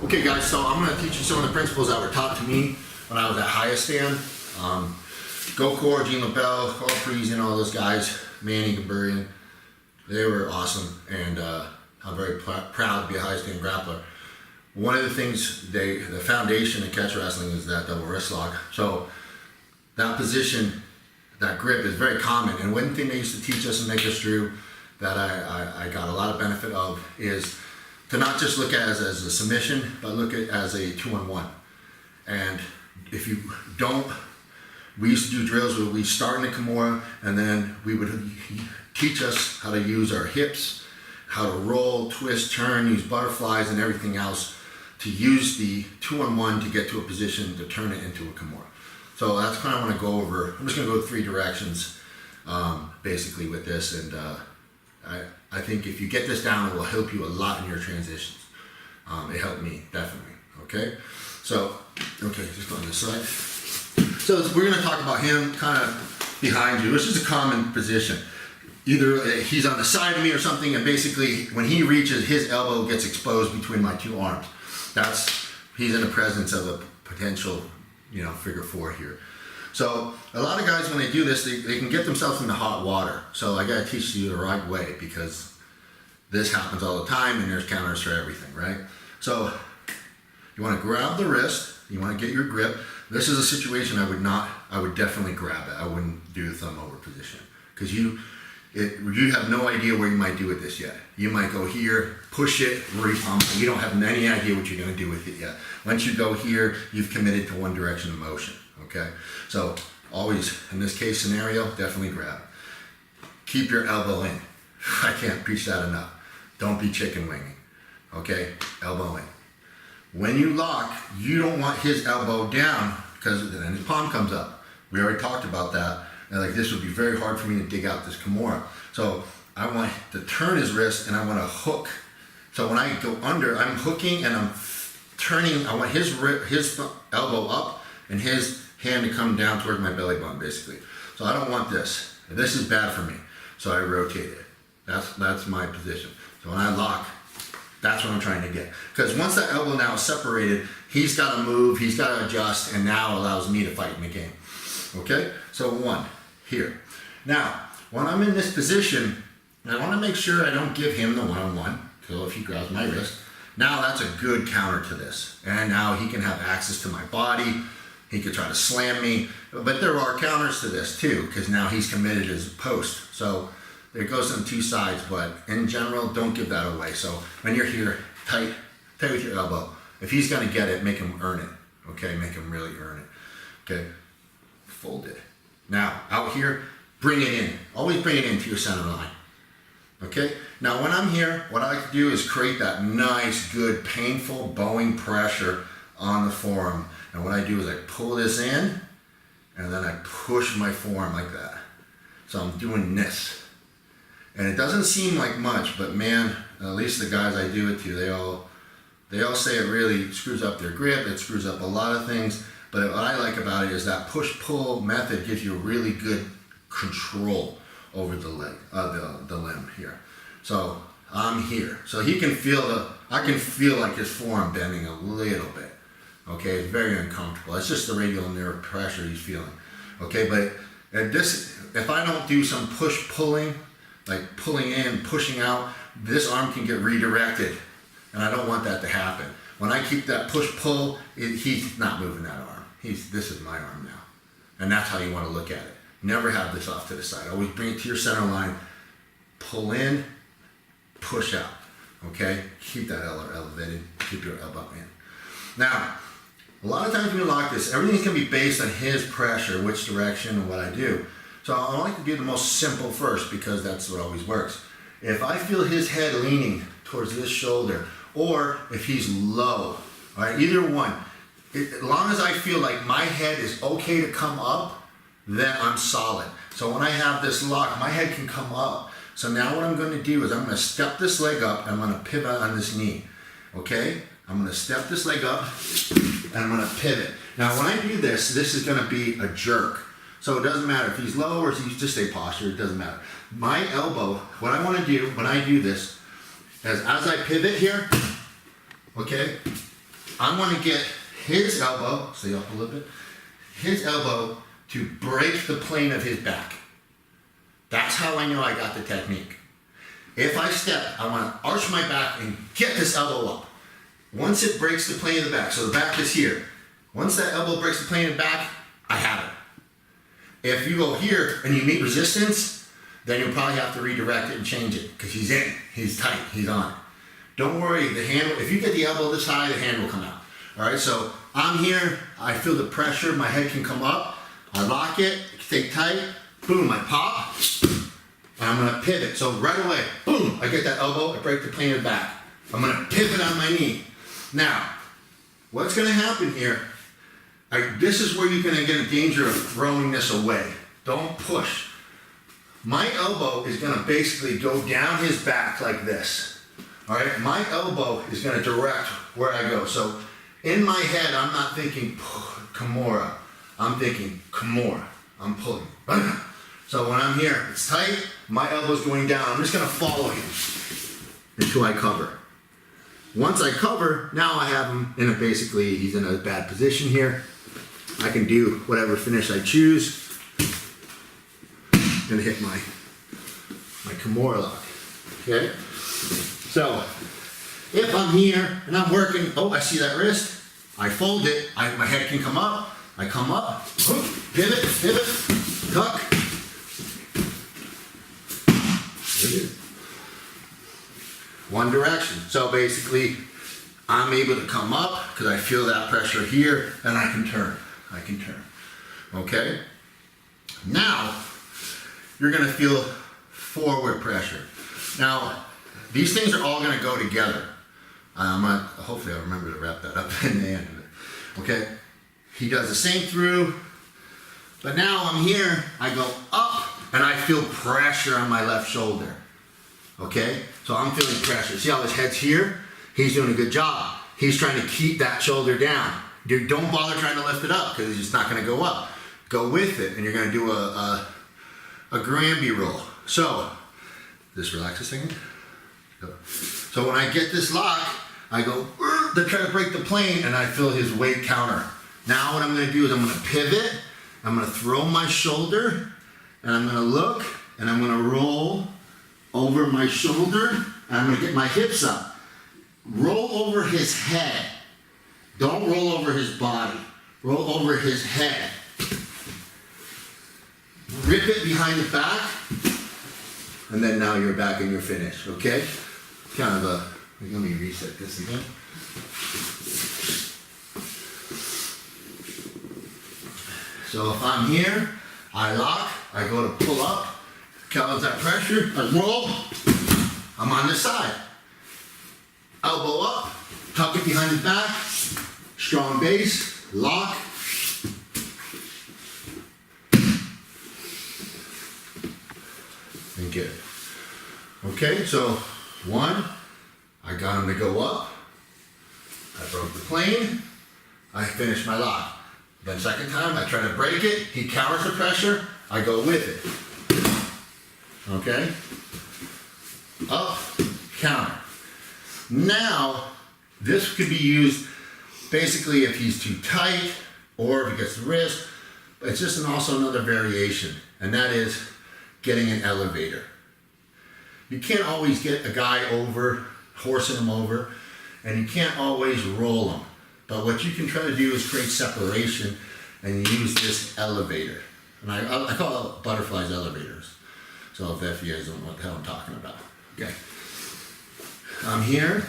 Okay guys, so I'm going to teach you some of the principles that were taught to me when I was at highest stand. Gokor, Gene LaBelle, Carl Friesen, all those guys, Manny Gaburian, they were awesome, and I'm very proud to be a highest stand grappler. One of the things, the foundation in catch wrestling is that double wrist lock. So that position, that grip is very common, and one thing they used to teach us and make us do that I got a lot of benefit of is to not just look at it as a submission, but look at it as a 2-on-1. And if you don't, we used to do drills where we start in the Kimura, and then we would teach us how to use our hips, how to roll, twist, turn, use butterflies and everything else to use the 2-on-1 to get to a position to turn it into a Kimura. So that's kind of what I want to go over. I'm just going to go 3 directions basically with this, and I think if you get this down, it will help you a lot in your transitions. It helped me, definitely, okay? So, okay, just go on this side. So we're gonna talk about him kind of behind you. This is a common position. Either he's on the side of me or something, and basically when he reaches, his elbow gets exposed between my 2 arms. He's in the presence of a potential, figure 4 here. So a lot of guys, when they do this, they can get themselves into hot water. So I gotta teach you the right way, because this happens all the time and there's counters for everything, right? So you wanna grab the wrist, you wanna get your grip. This is a situation I would definitely grab it. I wouldn't do the thumb over position, because you have no idea where you might do with this yet. You might go here, push it, re-pump, and you don't have any idea what you're gonna do with it yet. Once you go here, you've committed to one direction of motion. Okay, so always, in this case scenario, definitely grab. Keep your elbow in. I can't preach that enough. Don't be chicken winging. Okay, elbow in. When you lock, you don't want his elbow down, because then his palm comes up. We already talked about that. And like, this would be very hard for me to dig out this Kimura. So I want to turn his wrist, and I want to hook. So when I go under, I'm hooking and I'm turning. I want his elbow up and his hand to come down towards my belly button, basically. So I don't want this. This is bad for me. So I rotate it. That's my position. So when I lock, that's what I'm trying to get. Because once that elbow now is separated, he's got to move, he's got to adjust, and now allows me to fight in the game. Okay? So 1, here. Now, when I'm in this position, I want to make sure I don't give him the 1-on-1, because if he grabs my wrist, now that's a good counter to this. And now he can have access to my body. He could try to slam me, but there are counters to this too, because now he's committed as a post. So there goes on 2 sides, but in general, don't give that away. So when you're here, tight with your elbow. If he's gonna get it, make him earn it, okay? Make him really earn it, okay? Fold it. Now, out here, bring it in. Always bring it into your center line, okay? Now, when I'm here, what I like to do is create that nice, good, painful bowing pressure on the forearm. And what I do is I pull this in, and then I push my forearm like that. So I'm doing this. And it doesn't seem like much, but man, at least the guys I do it to, they all say it really screws up their grip, it screws up a lot of things. But what I like about it is that push-pull method gives you really good control over the leg, the limb here. So I'm here. So he can feel I can feel like his forearm bending a little bit. Okay, it's very uncomfortable. It's just the radial nerve pressure he's feeling. Okay, but if I don't do some push-pulling, like pulling in, pushing out, this arm can get redirected, and I don't want that to happen. When I keep that push-pull, he's not moving that arm. This is my arm now, and that's how you want to look at it. Never have this off to the side. Always bring it to your center line, pull in, push out. Okay, keep that elbow elevated, keep your elbow in. Now, a lot of times when you lock this, everything's going to be based on his pressure, which direction and what I do. So I like to do the most simple first, because that's what always works. If I feel his head leaning towards this shoulder, or if he's low, all right, either one, as long as I feel like my head is okay to come up, then I'm solid. So when I have this lock, my head can come up. So now what I'm going to do is I'm going to step this leg up, and I'm going to pivot on this knee. Okay? I'm going to step this leg up, and I'm going to pivot. Now when I do this, this is going to be a jerk. So it doesn't matter if he's low or if he's just a posture, it doesn't matter. My elbow, what I want to do when I do this is as I pivot here, okay, I want to get his elbow, stay up a little bit, his elbow to break the plane of his back. That's how I know I got the technique. If I step, I want to arch my back and get this elbow up. Once it breaks the plane of the back, so the back is here. Once that elbow breaks the plane of the back, I have it. If you go here and you meet resistance, then you'll probably have to redirect it and change it because he's in, he's tight, he's on. Don't worry, the hand, if you get the elbow this high, the hand will come out. All right, so I'm here, I feel the pressure, my head can come up, I lock it, stay tight, boom, I pop, and I'm gonna pivot. So right away, boom, I get that elbow, I break the plane of the back. I'm gonna pivot on my knee. Now, what's gonna happen here, this is where you're gonna get in danger of throwing this away. Don't push. My elbow is gonna basically go down his back like this. All right, my elbow is gonna direct where I go. So in my head, I'm not thinking Kimura, I'm thinking Kimura, I'm pulling. So when I'm here, it's tight, my elbow's going down. I'm just gonna follow him until I cover. Once I cover, now I have him in basically, he's in a bad position here. I can do whatever finish I choose. I'm gonna hit my Kimura lock, okay? So, if I'm here and I'm working, oh, I see that wrist, I fold it, my head can come up, I come up, pivot, tuck. There it is. One direction. So basically, I'm able to come up because I feel that pressure here and I can turn. Okay? Now, you're gonna feel forward pressure. Now, these things are all gonna go together. Hopefully I'll remember to wrap that up in the end of it. Okay? He does the same through, but now I'm here, I go up and I feel pressure on my left shoulder. Okay? So I'm feeling pressure. See how his head's here? He's doing a good job. He's trying to keep that shoulder down. Dude, don't bother trying to lift it up because it's just not gonna go up. Go with it and you're gonna do a Granby roll. So, just relax a second. Go. So when I get this lock, I go to try to break the plane and I feel his weight counter. Now what I'm gonna do is I'm gonna pivot, I'm gonna throw my shoulder, and I'm gonna look, and I'm gonna roll over my shoulder, and I'm gonna get my hips up. Roll over his head. Don't roll over his body. Roll over his head. Rip it behind the back, and then now you're back and you're finished, okay? Kind of let me reset this again. So if I'm here, I lock, I go to pull up, covers that pressure, I roll, I'm on this side. Elbow up, tuck it behind the back, strong base, lock. And good. Okay, so one, I got him to go up, I broke the plane, I finished my lock. Then second time, I try to break it, he counters the pressure, I go with it. Okay? Up, counter. Now, this could be used basically if he's too tight or if he gets the wrist, but it's just also another variation, and that is getting an elevator. You can't always get a guy over, horsing him over, and you can't always roll him. But what you can try to do is create separation and use this elevator. And I call it butterflies elevators. So if you guys don't know what the hell I'm talking about. Okay. I'm here.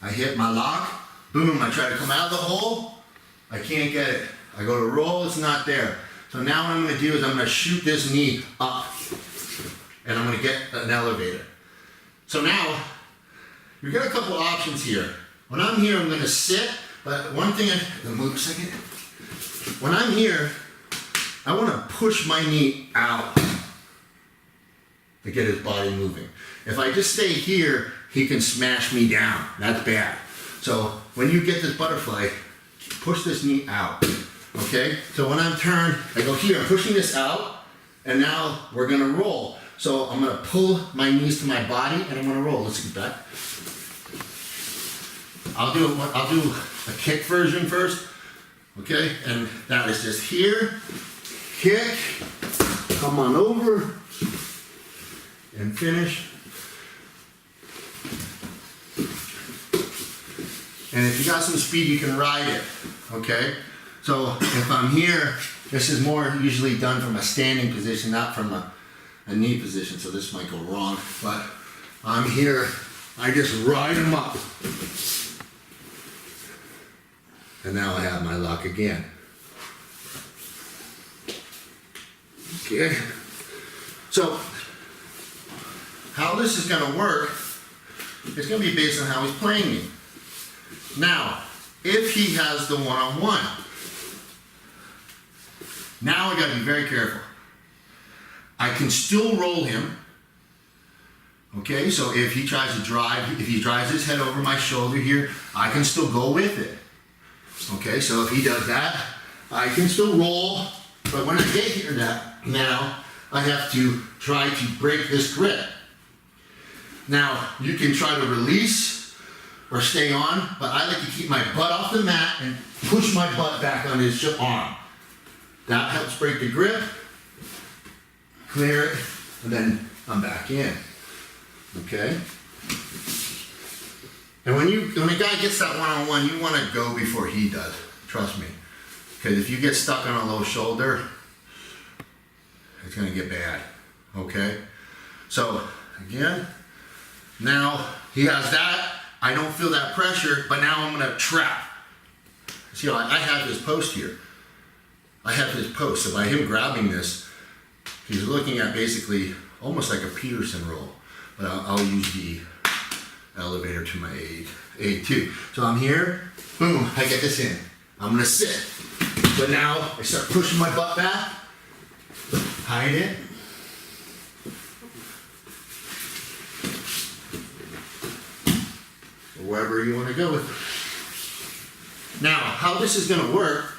I hit my lock. Boom, I try to come out of the hole. I can't get it. I go to roll, it's not there. So now what I'm gonna do is I'm gonna shoot this knee up. And I'm gonna get an elevator. So now, you've got a couple options here. When I'm here, I'm gonna sit, but one thing, move a second. When I'm here, I wanna push my knee out to get his body moving. If I just stay here, he can smash me down. That's bad. So when you get this butterfly, push this knee out, okay? So when I'm turned, I go here, I'm pushing this out, and now we're gonna roll. So I'm gonna pull my knees to my body, and I'm gonna roll. Let's get back. I'll do a kick version first, okay? And that is just here, kick, come on over, and finish. And if you got some speed, you can ride it, okay? So if I'm here, this is more usually done from a standing position, not from a knee position, so this might go wrong, but I'm here, I just ride them up. And now I have my lock again. Okay, so how this is gonna work is gonna be based on how he's playing me. Now, if he has the one-on-one, now I gotta be very careful. I can still roll him. Okay, so if he tries to drive, if he drives his head over my shoulder here, I can still go with it. Okay, so if he does that, I can still roll, but when I get here now, I have to try to break this grip. Now, you can try to release or stay on, but I like to keep my butt off the mat and push my butt back on his arm. That helps break the grip, clear it, and then I'm back in. Okay? And when a guy gets that one-on-one, you want to go before he does. Trust me. Because if you get stuck on a low shoulder, it's going to get bad. Okay? So, again, now he has that. I don't feel that pressure, but now I'm going to trap. See, I have his post here. I have his post. So by him grabbing this, he's looking at basically almost like a Peterson roll. But I'll use the elevator to my aid too. So I'm here, boom, I get this in. I'm gonna sit. But now I start pushing my butt back, hide it. Wherever you wanna go with it. Now, how this is gonna work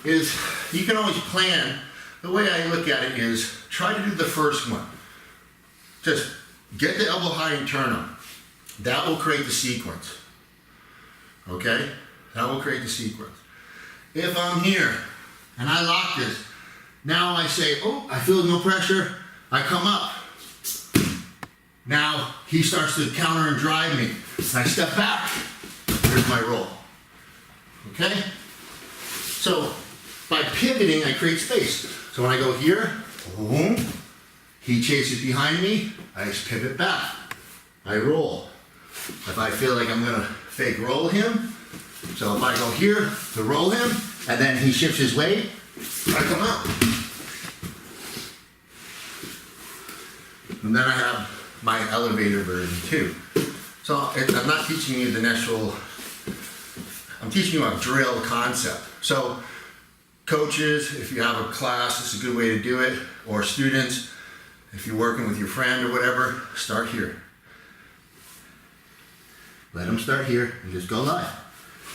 is you can always plan. The way I look at it is try to do the first one. Just get the elbow high and turn them. That will create the sequence. Okay? That will create the sequence. If I'm here and I lock this, now I say, oh, I feel no pressure, I come up. Now he starts to counter and drive me. I step back, there's my roll. Okay? So by pivoting, I create space. So when I go here, boom, he chases behind me, I just pivot back. I roll. If I feel like I'm gonna fake roll him, so if I go here to roll him, and then he shifts his weight, I come out. And then I have my elevator version too. So I'm not teaching you the initial, I'm teaching you a drill concept. So coaches, if you have a class, this is a good way to do it, or students, if you're working with your friend or whatever, start here. Let them start here and just go live.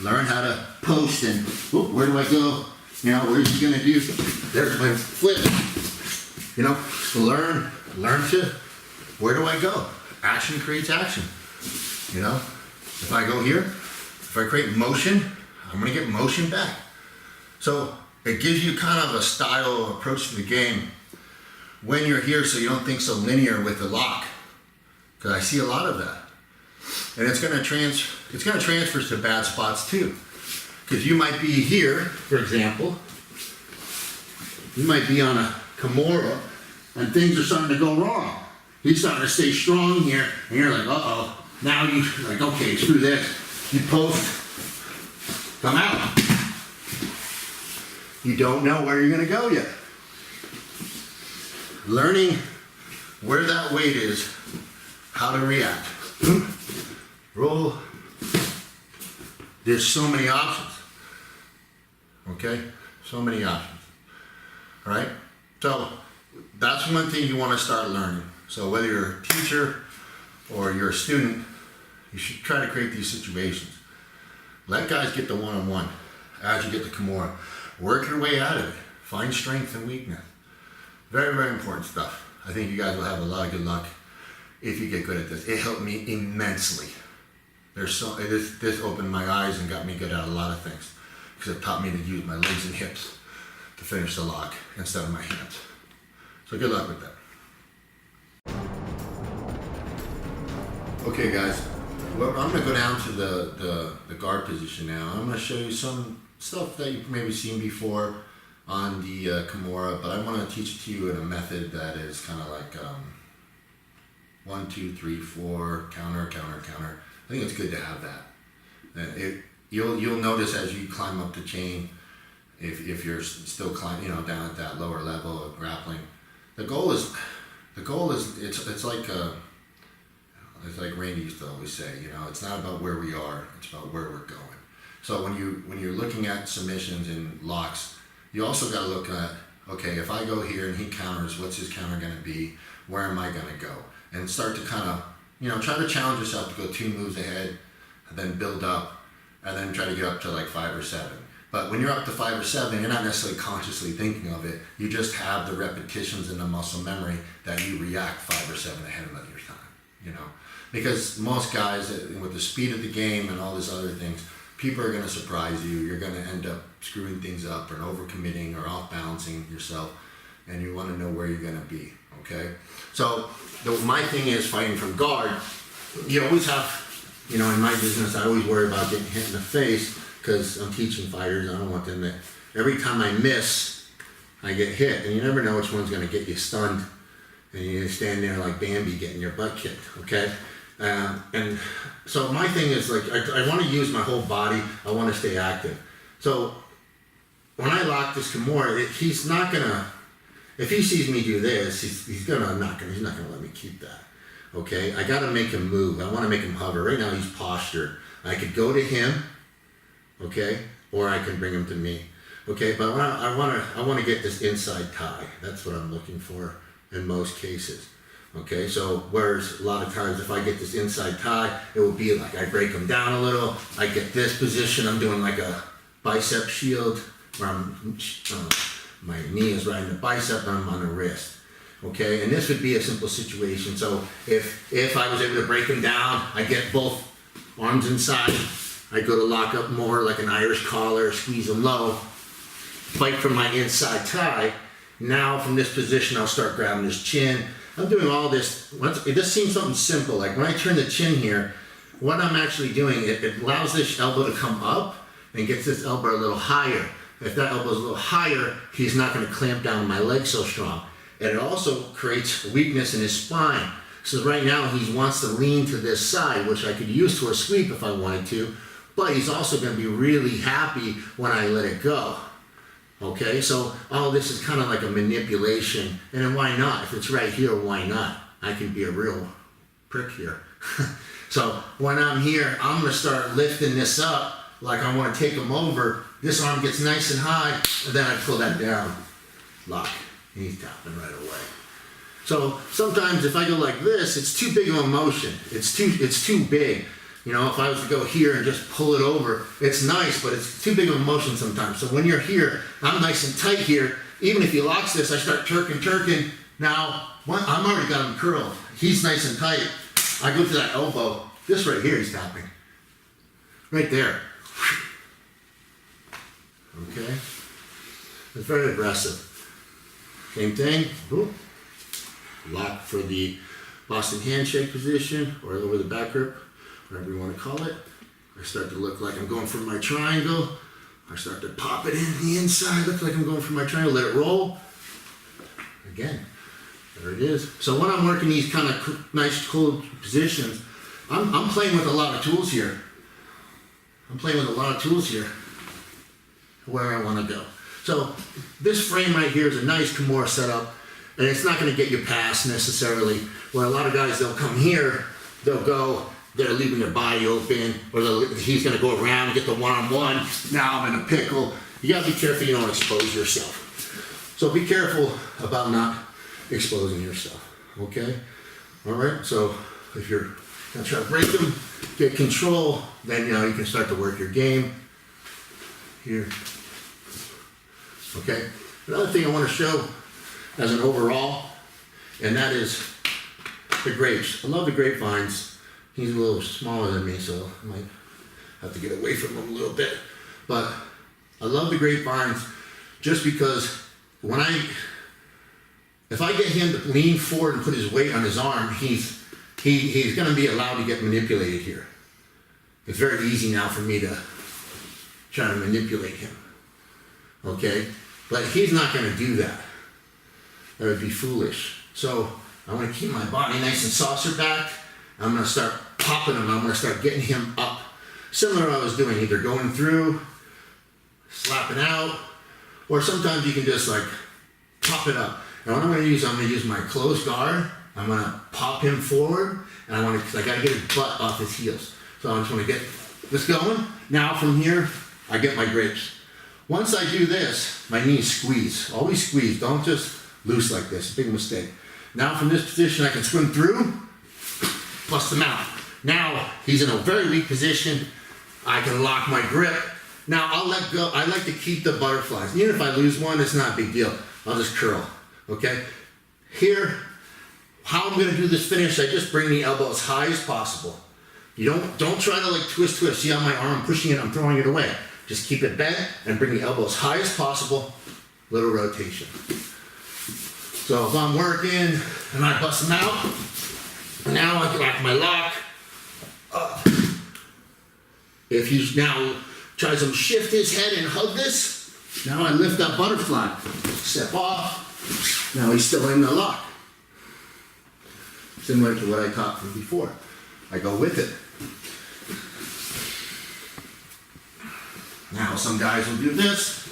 Learn how to post and, whoop, where do I go? You know, where's he gonna do? There's my flip. You know, so learn to, where do I go? Action creates action. You know, if I go here, if I create motion, I'm gonna get motion back. So it gives you kind of a style approach to the game when you're here, so you don't think so linear with the lock. Because I see a lot of that. And it's gonna transfer to bad spots too. Because you might be here, for example, you might be on a Kimura and things are starting to go wrong. He's starting to stay strong here, and you're like, uh-oh. Now you're like, okay, screw this. You post, come out. You don't know where you're gonna go yet. Learning where that weight is, how to react. Roll. There's so many options. Okay? So many options. All right? So that's one thing you want to start learning. So whether you're a teacher or you're a student, you should try to create these situations. Let guys get the one-on-one as you get the Kimura. Work your way out of it. Find strength and weakness. Very, very important stuff. I think you guys will have a lot of good luck if you get good at this. It helped me immensely. This opened my eyes and got me good at a lot of things, because it taught me to use my legs and hips to finish the lock instead of my hands. So good luck with that. Okay guys, well, I'm going to go down to the guard position now. I'm going to show you some stuff that you've maybe seen before on the Kimura, but I want to teach it to you in a method that is kind of like 1, 2, 3, 4, counter, counter, counter. I think it's good to have that. You'll notice as you climb up the chain, if you're still climbing, down at that lower level of grappling, the goal is it's like Randy used to always say, it's not about where we are, it's about where we're going. So when you're looking at submissions and locks, you also got to look at, okay, if I go here and he counters, what's his counter going to be? Where am I going to go? And start to kind of, try to challenge yourself to go 2 moves ahead, and then build up, and then try to get up to like 5 or 7. But when you're up to 5 or 7, you're not necessarily consciously thinking of it. You just have the repetitions and the muscle memory that you react 5 or 7 ahead of your time, Because most guys, with the speed of the game and all these other things, people are going to surprise you. You're going to end up screwing things up or overcommitting or off-balancing yourself, and you want to know where you're going to be, okay? So my thing is fighting from guard. You always have, in my business, I always worry about getting hit in the face because I'm teaching fighters. I don't want them to, every time I miss, I get hit, and you never know which one's going to get you stunned, and you stand there like Bambi getting your butt kicked, okay? And so my thing is like, I want to use my whole body. I want to stay active. So when I lock this Kimura, he's not gonna, if he sees me do this, he's not gonna let me keep that. Okay, I gotta make him move. I want to make him hover. Right now he's postured. I could go to him, okay, or I can bring him to me. Okay, but I want to get this inside tie. That's what I'm looking for in most cases. Okay, so whereas a lot of times if I get this inside tie, it will be like I break them down a little, I get this position, I'm doing like a bicep shield, where my knee is right in the bicep and I'm on the wrist. Okay, and this would be a simple situation. So if I was able to break them down, I get both arms inside, I go to lock up more like an Irish collar, squeeze them low, fight from my inside tie. Now from this position, I'll start grabbing his chin. I'm doing all this, it just seems something simple. Like when I turn the chin here, what I'm actually doing, it allows this elbow to come up and gets this elbow a little higher. If that elbow is a little higher, he's not going to clamp down my leg so strong. And it also creates weakness in his spine. So right now he wants to lean to this side, which I could use to a sweep if I wanted to, but he's also going to be really happy when I let it go. Okay, so all this is kind of like a manipulation, and then why not? If it's right here, why not? I can be a real prick here. So when I'm here, I'm going to start lifting this up like I want to take him over. This arm gets nice and high, and then I pull that down, lock, and he's tapping right away. So sometimes if I go like this, it's too big of a motion. It's too big. If I was to go here and just pull it over, it's nice, but it's too big of a motion sometimes. So when you're here, I'm nice and tight here. Even if he locks this, I start turking. Now, I'm already got him curled. He's nice and tight. I go to that elbow. This right here, he's tapping. Right there. Okay? It's very aggressive. Same thing. Boom. Lock for the Boston handshake position or over the back grip, whatever you want to call it. I start to look like I'm going for my triangle. I start to pop it in the inside. Look like I'm going for my triangle. Let it roll. Again, there it is. So when I'm working these kind of nice, cool positions, I'm playing with a lot of tools here. Where I want to go. So this frame right here is a nice Kimura setup, and it's not going to get you past necessarily. Where a lot of guys, they'll come here, they're leaving their body open, or he's going to go around and get the one-on-one. Now I'm in a pickle. You got to be careful you don't expose yourself. So be careful about not exposing yourself, okay? All right, so if you're going to try to break them, get control, then you can start to work your game here. Okay, another thing I want to show as an overall, and that is the grapes. I love the grapevines He's a little smaller than me, so I might have to get away from him a little bit. But I love the grapevines just because if I get him to lean forward and put his weight on his arm, he's going to be allowed to get manipulated here. It's very easy now for me to try to manipulate him, okay? But he's not going to do that. That would be foolish. So I want to keep my body nice and saucer back. I'm going to start popping him. I'm going to start getting him up. Similar to what I was doing, either going through, slapping out, or sometimes you can just like pop it up. And what I'm going to use my closed guard. I'm going to pop him forward, and I got to get his butt off his heels. So I just want to get this going. Now from here, I get my grapes. Once I do this, my knees squeeze. Always squeeze. Don't just loose like this. Big mistake. Now from this position, I can swim through, bust him out. Now he's in a very weak position. I can lock my grip. Now I'll let go. I like to keep the butterflies. Even if I lose one, it's not a big deal. I'll just curl. Okay? Here, how I'm going to do this finish, I just bring the elbow as high as possible. You don't try to like twist. See how my arm, I'm pushing it, I'm throwing it away. Just keep it bent and bring the elbow as high as possible. Little rotation. So if I'm working and I bust them out, now I can lock my lock. If he now tries to shift his head and hug this, now I lift that butterfly. Step off. Now he's still in the lock. Similar to what I taught from before. I go with it. Now some guys will do this.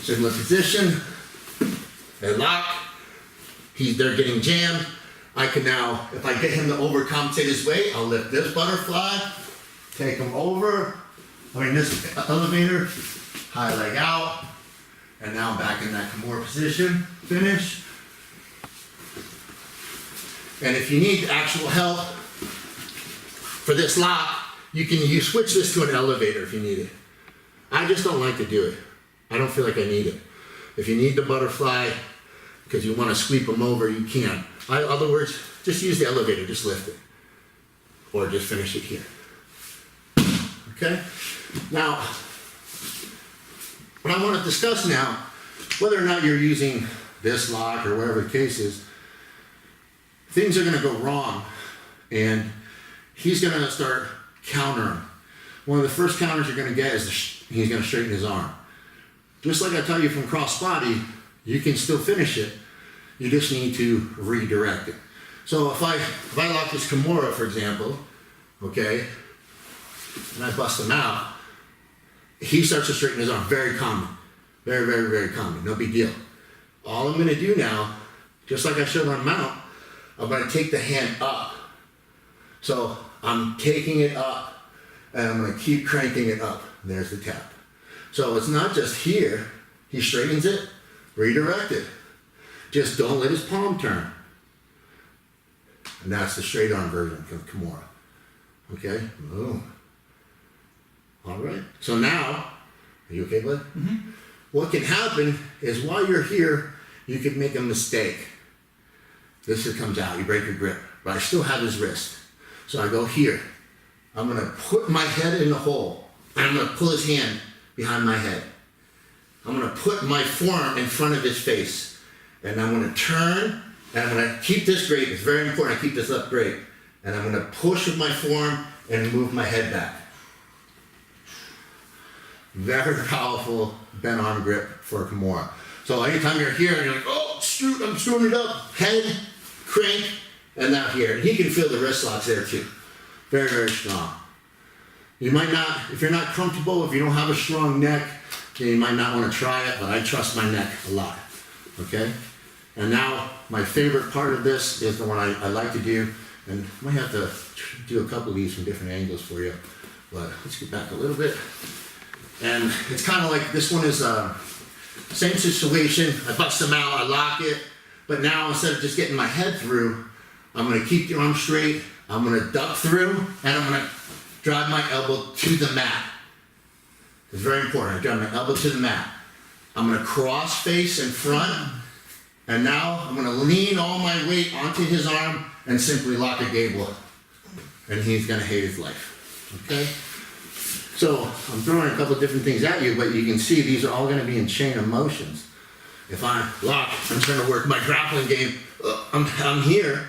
Similar position. They lock. They're getting jammed. I can now, if I get him to overcompensate his weight, I'll lift this butterfly, take him over. This elevator, high leg out, and now I'm back in that Kimura position. Finish. And if you need actual help for this lock, you switch this to an elevator if you need it. I just don't like to do it. I don't feel like I need it. If you need the butterfly because you want to sweep them over, you can. In other words, just use the elevator, just lift it. Or just finish it here. Okay? Now, what I want to discuss now, whether or not you're using this lock or whatever the case is, things are going to go wrong, and he's going to start countering. One of the first counters you're going to get is he's going to straighten his arm. Just like I tell you from cross body, you can still finish it. You just need to redirect it. So if I lock this Kimura, for example, okay, and I bust him out, he starts to straighten his arm. Very common. Very, very, very common. No big deal. All I'm going to do now, just like I showed on mount, I'm going to take the hand up. So I'm taking it up, and I'm going to keep cranking it up. There's the tap. So it's not just here. He straightens it, redirect it. Just don't let his palm turn. And that's the straight arm version of Kimura. Okay? Boom. All right. So now, are you okay, bud? Mm-hmm. What can happen is while you're here, you could make a mistake. This comes out, you break your grip, but I still have his wrist. So I go here. I'm going to put my head in the hole, and I'm going to pull his hand behind my head. I'm going to put my forearm in front of his face, and I'm going to turn, and I'm going to keep this grip. It's very important I keep this up grip. And I'm going to push with my forearm and move my head back. Very powerful bent arm grip for a Kimura. So anytime you're here and you're like, oh, shoot, I'm screwing it up. Head, crank, and now here. And he can feel the wrist locks there too. Very, very strong. You might not, if you're not comfortable, if you don't have a strong neck, then you might not want to try it, but I trust my neck a lot. Okay? And now, my favorite part of this is the one I like to do, and I might have to do a couple of these from different angles for you, but let's get back a little bit. And it's kind of like, this one is same situation. I bust them out, I lock it, but now instead of just getting my head through, I'm going to keep the arm straight, I'm going to duck through, and I'm going to drive my elbow to the mat. It's very important. I drive my elbow to the mat. I'm going to cross face in front, and now I'm going to lean all my weight onto his arm and simply lock a gable. and he's gonna hate his life, okay? So I'm throwing a couple different things at you, but you can see these are all gonna be in chain of motions. If I lock, I'm trying to work my grappling game, I'm here,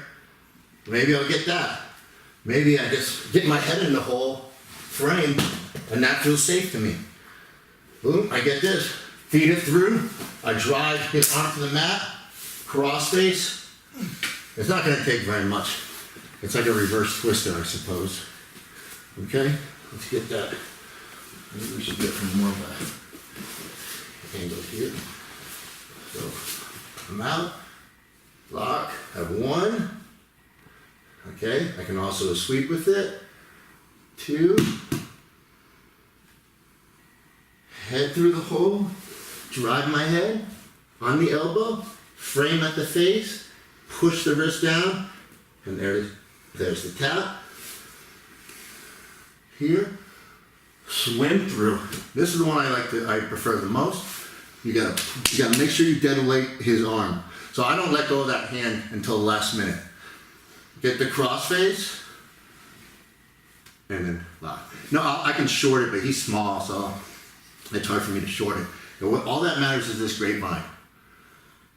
maybe I'll get that. Maybe I just get my head in the hole, frame, and that feels safe to me. Boom, I get this, feed it through, I drive it onto the mat, cross face. It's not gonna take very much. It's like a reverse twister, I suppose. Okay, let's get that. Maybe we should get from more of a angle here. So, I'm out, lock, have one. Okay, I can also sweep with it. Two. Head through the hole, drive my head on the elbow, frame at the face, push the wrist down, and there's the tap. Here, swim through. This is the one I prefer the most. You gotta make sure you dead weight his arm. So I don't let go of that hand until the last minute. Get the cross face, and then lock. No, I can short it, but he's small, so it's hard for me to short it. All that matters is this grapevine.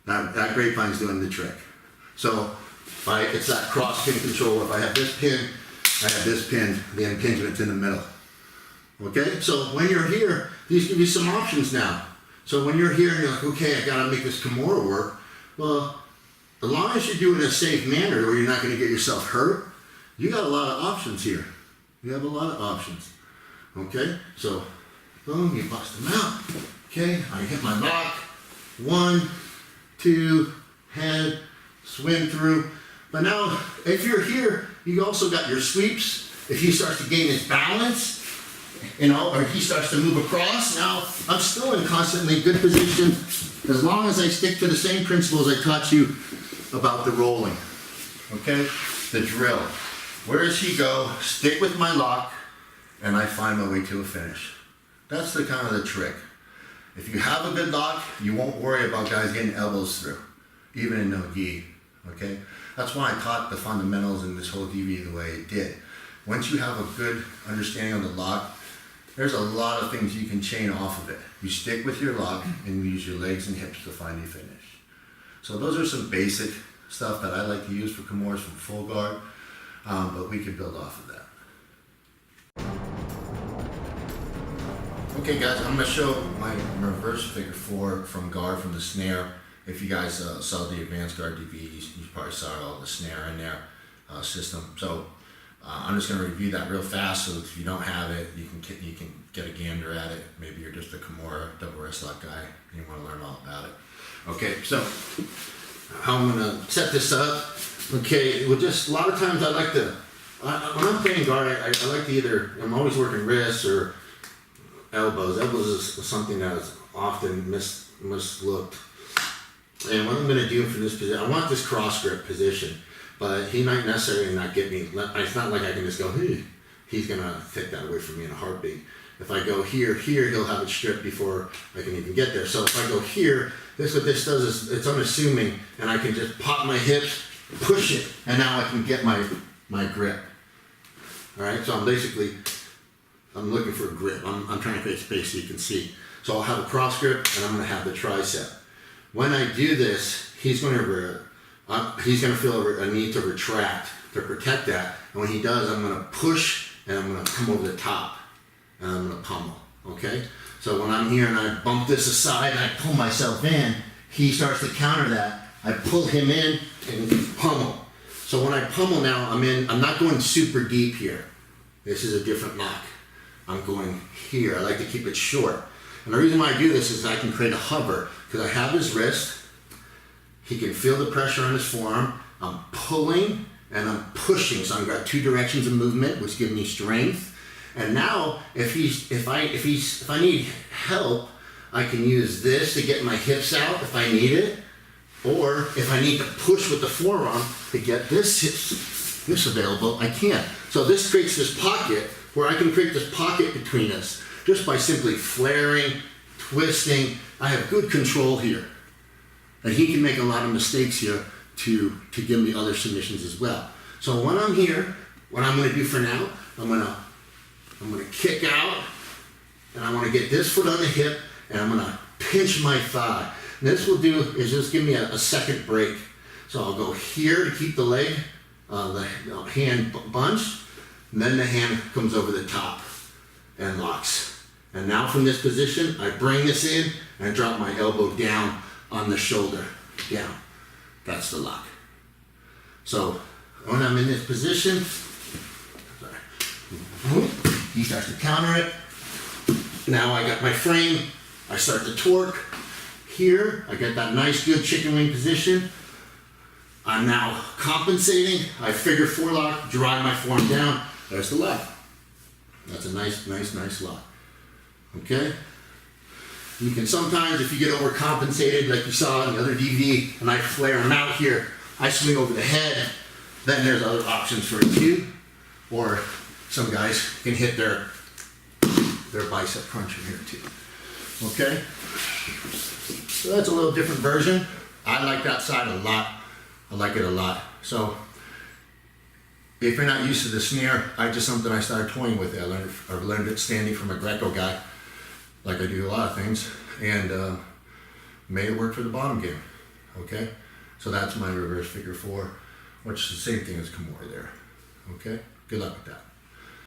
That grapevine's doing the trick. So it's that cross pin control. If I have this pin, I have this pin, the impingement's in the middle. Okay, so when you're here, these give you some options now. So when you're here and you're like, okay, I gotta make this Kimura work. Well, as long as you do it in a safe manner where you're not gonna get yourself hurt, you got a lot of options here. You have a lot of options. Okay, so boom, you bust them out. Okay, I hit my lock. 1, 2, head, swim through. But now, if you're here, you also got your sweeps. If he starts to gain his balance, or he starts to move across, now I'm still in constantly good position as long as I stick to the same principles I taught you about the rolling. Okay, the drill. Where does he go? Stick with my lock, and I find my way to a finish. That's the kind of the trick. If you have a good lock, you won't worry about guys getting elbows through, even in no gi, okay? That's why I taught the fundamentals in this whole DV the way it did. Once you have a good understanding of the lock, there's a lot of things you can chain off of it. You stick with your lock and you use your legs and hips to find your finish. So those are some basic stuff that I like to use for Kimuras from full guard, but we can build off of that. Okay guys, I'm going to show my reverse figure 4 from guard from the snare. If you guys saw the advanced guard DVs, you probably saw all the snare in there system. So I'm just going to review that real fast, so if you don't have it, you can get a gander at it. Maybe you're just a Kimura double wrist lock guy and you want to learn all about it. Okay, so how I'm going to set this up. Okay, well, just a lot of times I like to, when I'm playing guard, I like to either, I'm always working wrists or elbows. Elbows is something that is often mislooked. And what I'm going to do for this position, I want this cross grip position, but he might necessarily not get me. It's not like I can just go, hey, he's going to take that away from me in a heartbeat. If I go here, he'll have it stripped before I can even get there. So if I go here, what this does is it's unassuming, and I can just pop my hips, push it, and now I can get my grip. All right, so I'm looking for a grip. I'm trying to create space so you can see. So I'll have a cross grip, and I'm going to have the tricep. When I do this, he's going to feel a need to retract to protect that. And when he does, I'm going to push, and I'm going to come over the top, and I'm going to pummel. Okay? So when I'm here and I bump this aside and I pull myself in, he starts to counter that. I pull him in and pummel. So when I pummel now, I'm not going super deep here. This is a different lock. I'm going here. I like to keep it short. And the reason why I do this is I can create a hover, because I have his wrist. He can feel the pressure on his forearm. I'm pulling and I'm pushing. So I've got 2 directions of movement, which give me strength. And now, if I need help, I can use this to get my hips out if I need it, or if I need to push with the forearm to get this available, I can. So this creates this pocket where I can create this pocket between us just by simply flaring, twisting. I have good control here, and he can make a lot of mistakes here to give me other submissions as well. So when I'm here, what I'm gonna do for now, I'm gonna kick out, and I wanna get this foot on the hip, and I'm gonna pinch my thigh. And this will do is just give me a second break. So I'll go here to keep the leg, the hand bunched, and then the hand comes over the top and locks. And now from this position, I bring this in and drop my elbow down on the shoulder, down. That's the lock. So when I'm in this position, he starts to counter it. Now I got my frame, I start to torque. Here, I get that nice good chicken wing position. I'm now compensating. I figure four lock, drive my form down. There's the lock. That's a nice lock. Okay? You can sometimes, if you get overcompensated, like you saw in the other DVD, and I flare them out here, I swing over the head, then there's other options for you. Or some guys can hit their bicep cruncher here too. Okay? So that's a little different version. I like that side a lot. I like it a lot. So if you're not used to the snare, something I started toying with it. I learned it standing from a Greco guy, like I do a lot of things, and made it work for the bottom game. Okay? So that's my reverse figure four, which is the same thing as Kimura there. Okay? Good luck with that.